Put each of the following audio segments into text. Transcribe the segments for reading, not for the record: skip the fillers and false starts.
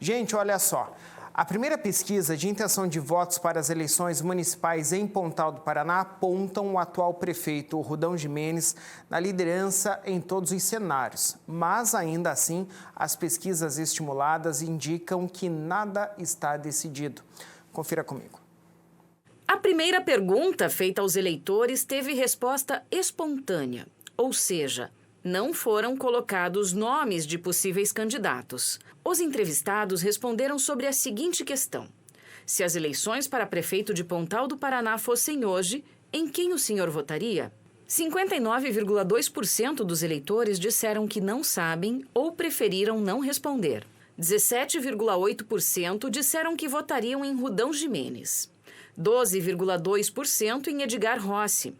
Gente, olha só. A primeira pesquisa de intenção de votos para as eleições municipais em Pontal do Paraná apontam o atual prefeito Rudão Gimenez na liderança em todos os cenários. Mas, ainda assim, as pesquisas estimuladas indicam que nada está decidido. Confira comigo. A primeira pergunta feita aos eleitores teve resposta espontânea, ou seja, não foram colocados nomes de possíveis candidatos. Os entrevistados responderam sobre a seguinte questão: se as eleições para prefeito de Pontal do Paraná fossem hoje, em quem o senhor votaria? 59,2% dos eleitores disseram que não sabem ou preferiram não responder. 17,8% disseram que votariam em Rudão Gimenez. 12,2% em Edgar Rossi.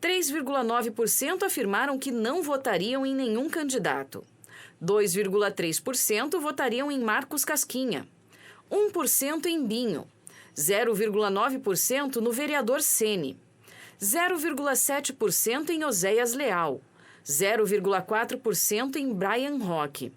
3,9% afirmaram que não votariam em nenhum candidato. 2,3% votariam em Marcos Casquinha. 1% em Binho. 0,9% no vereador Ceni. 0,7% em Oséias Leal. 0,4% em Brian Roque.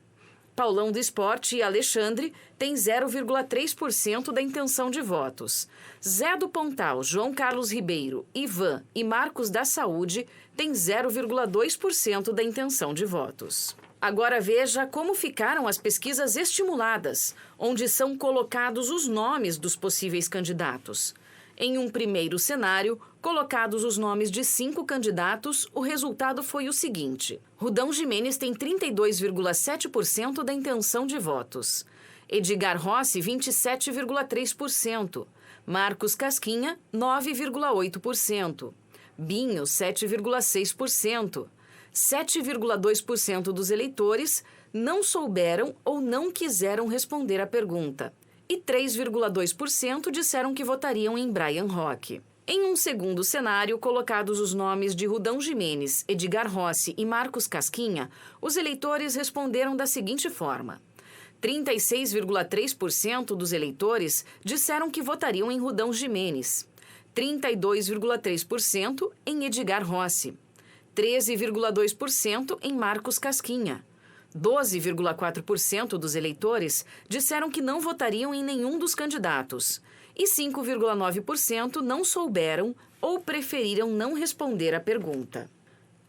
Paulão do Esporte e Alexandre têm 0,3% da intenção de votos. Zé do Pontal, João Carlos Ribeiro, Ivan e Marcos da Saúde têm 0,2% da intenção de votos. Agora veja como ficaram as pesquisas estimuladas, onde são colocados os nomes dos possíveis candidatos. Em um primeiro cenário, colocados os nomes de 5 candidatos, o resultado foi o seguinte: Rudão Gimenez tem 32,7% da intenção de votos. Edgar Rossi, 27,3%. Marcos Casquinha, 9,8%. Binho, 7,6%. 7,2% dos eleitores não souberam ou não quiseram responder à pergunta. E 3,2% disseram que votariam em Brian Roque. Em um segundo cenário, colocados os nomes de Rudão Gimenez, Edgar Rossi e Marcos Casquinha, os eleitores responderam da seguinte forma: 36,3% dos eleitores disseram que votariam em Rudão Gimenez, 32,3% em Edgar Rossi, 13,2% em Marcos Casquinha. 12,4% dos eleitores disseram que não votariam em nenhum dos candidatos e 5,9% não souberam ou preferiram não responder à pergunta.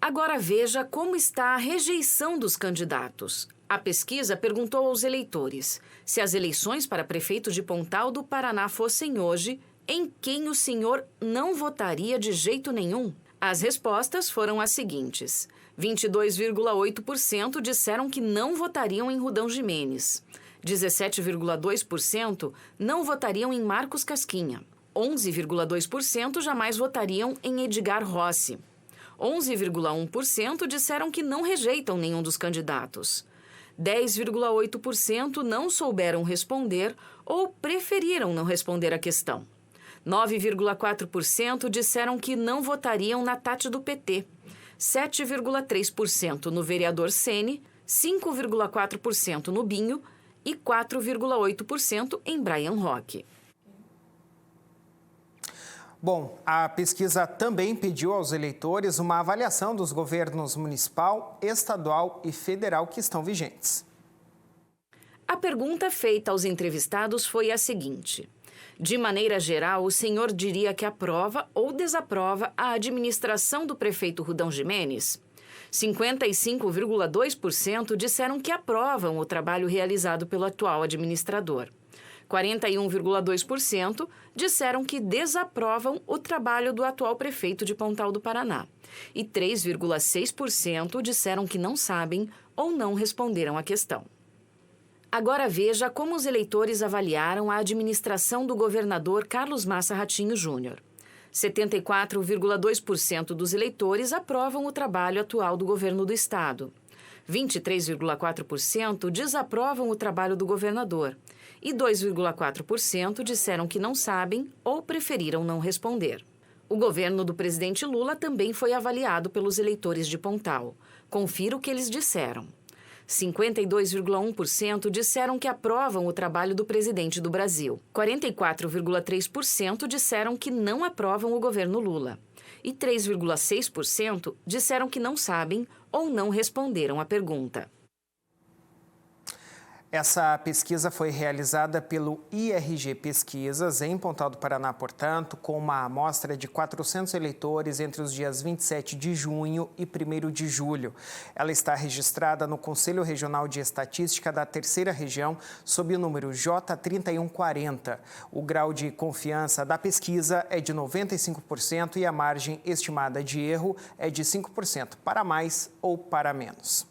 Agora veja como está a rejeição dos candidatos. A pesquisa perguntou aos eleitores: se as eleições para prefeito de Pontal do Paraná fossem hoje, em quem o senhor não votaria de jeito nenhum? As respostas foram as seguintes: 22,8% disseram que não votariam em Rudão Gimenez. 17,2% não votariam em Marcos Casquinha. 11,2% jamais votariam em Edgar Rossi. 11,1% disseram que não rejeitam nenhum dos candidatos. 10,8% não souberam responder ou preferiram não responder à questão. 9,4% disseram que não votariam na Tati do PT. 7,3% no vereador Ceni, 5,4% no Binho e 4,8% em Brian Roque. Bom, a pesquisa também pediu aos eleitores uma avaliação dos governos municipal, estadual e federal que estão vigentes. A pergunta feita aos entrevistados foi a seguinte: de maneira geral, o senhor diria que aprova ou desaprova a administração do prefeito Rudão Gimenez? 55,2% disseram que aprovam o trabalho realizado pelo atual administrador. 41,2% disseram que desaprovam o trabalho do atual prefeito de Pontal do Paraná. E 3,6% disseram que não sabem ou não responderam à questão. Agora veja como os eleitores avaliaram a administração do governador Carlos Massa Ratinho Júnior. 74,2% dos eleitores aprovam o trabalho atual do governo do estado. 23,4% desaprovam o trabalho do governador. E 2,4% disseram que não sabem ou preferiram não responder. O governo do presidente Lula também foi avaliado pelos eleitores de Pontal. Confira o que eles disseram. 52,1% disseram que aprovam o trabalho do presidente do Brasil. 44,3% disseram que não aprovam o governo Lula. E 3,6% disseram que não sabem ou não responderam à pergunta. Essa pesquisa foi realizada pelo IRG Pesquisas, em Pontal do Paraná, portanto, com uma amostra de 400 eleitores entre os dias 27 de junho e 1º de julho. Ela está registrada no Conselho Regional de Estatística da 3ª Região, sob o número J3140. O grau de confiança da pesquisa é de 95% e a margem estimada de erro é de 5%, para mais ou para menos.